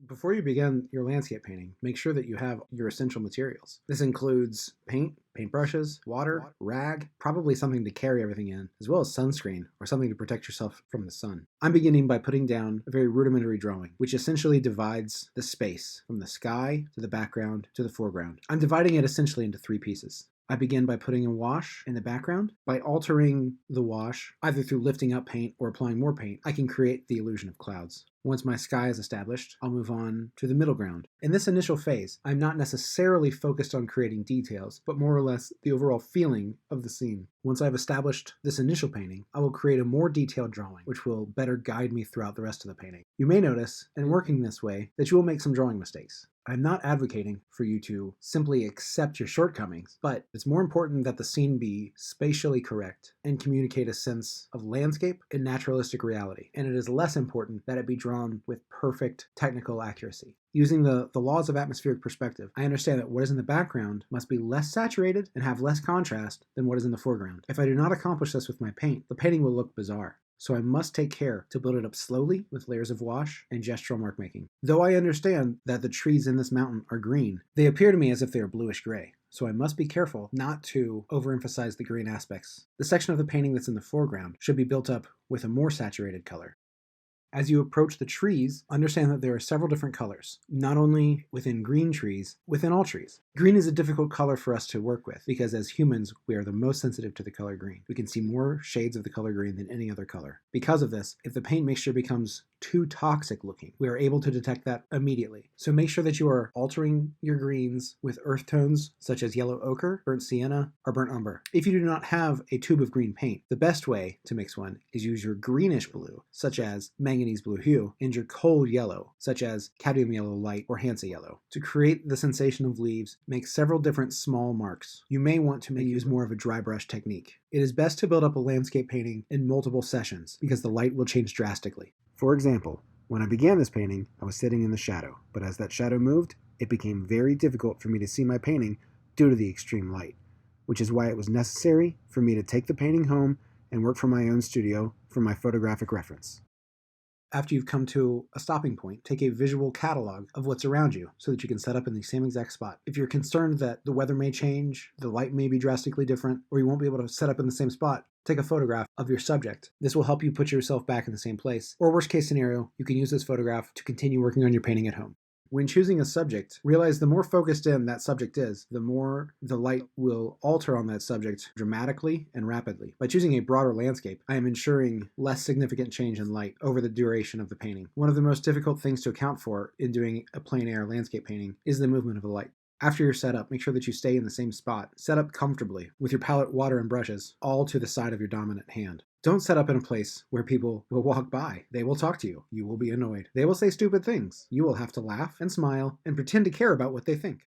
Before you begin your landscape painting, make sure that you have your essential materials. This includes paint, paintbrushes, water, rag, probably something to carry everything in, as well as sunscreen or something to protect yourself from the sun. I'm beginning by putting down a very rudimentary drawing, which essentially divides the space from the sky to the background to the foreground. I'm dividing it essentially into three pieces. I begin by putting a wash in the background. By altering the wash, either through lifting up paint or applying more paint, I can create the illusion of clouds. Once my sky is established, I'll move on to the middle ground. In this initial phase, I'm not necessarily focused on creating details, but more or less the overall feeling of the scene. Once I've established this initial painting, I will create a more detailed drawing, which will better guide me throughout the rest of the painting. You may notice, in working this way, that you will make some drawing mistakes. I'm not advocating for you to simply accept your shortcomings, but it's more important that the scene be spatially correct and communicate a sense of landscape and naturalistic reality. And it is less important that it be drawn with perfect technical accuracy. Using the laws of atmospheric perspective, I understand that what is in the background must be less saturated and have less contrast than what is in the foreground. If I do not accomplish this with my paint, the painting will look bizarre. So I must take care to build it up slowly with layers of wash and gestural mark making. Though I understand that the trees in this mountain are green, they appear to me as if they are bluish gray. So I must be careful not to overemphasize the green aspects. The section of the painting that's in the foreground should be built up with a more saturated color. As you approach the trees, understand that there are several different colors, not only within green trees, within all trees. Green is a difficult color for us to work with because as humans, we are the most sensitive to the color green. We can see more shades of the color green than any other color. Because of this, if the paint mixture becomes too toxic looking, we are able to detect that immediately. So make sure that you are altering your greens with earth tones such as yellow ochre, burnt sienna, or burnt umber. If you do not have a tube of green paint, the best way to mix one is use your greenish blue, such as manganese blue hue, and your cold yellow, such as cadmium yellow light or Hansa yellow. To create the sensation of leaves, make several different small marks. You may want to use more of a dry brush technique. It is best to build up a landscape painting in multiple sessions because the light will change drastically. For example, when I began this painting, I was sitting in the shadow, but as that shadow moved, it became very difficult for me to see my painting due to the extreme light, which is why it was necessary for me to take the painting home and work from my own studio for my photographic reference. After you've come to a stopping point, take a visual catalog of what's around you so that you can set up in the same exact spot. If you're concerned that the weather may change, the light may be drastically different, or you won't be able to set up in the same spot, take a photograph of your subject. This will help you put yourself back in the same place. Or worst case scenario, you can use this photograph to continue working on your painting at home. When choosing a subject, realize the more focused in that subject is, the more the light will alter on that subject dramatically and rapidly. By choosing a broader landscape, I am ensuring less significant change in light over the duration of the painting. One of the most difficult things to account for in doing a plein air landscape painting is the movement of the light. After you're set up, make sure that you stay in the same spot. Set up comfortably with your palette, water, and brushes all to the side of your dominant hand. Don't set up in a place where people will walk by. They will talk to you. You will be annoyed. They will say stupid things. You will have to laugh and smile and pretend to care about what they think.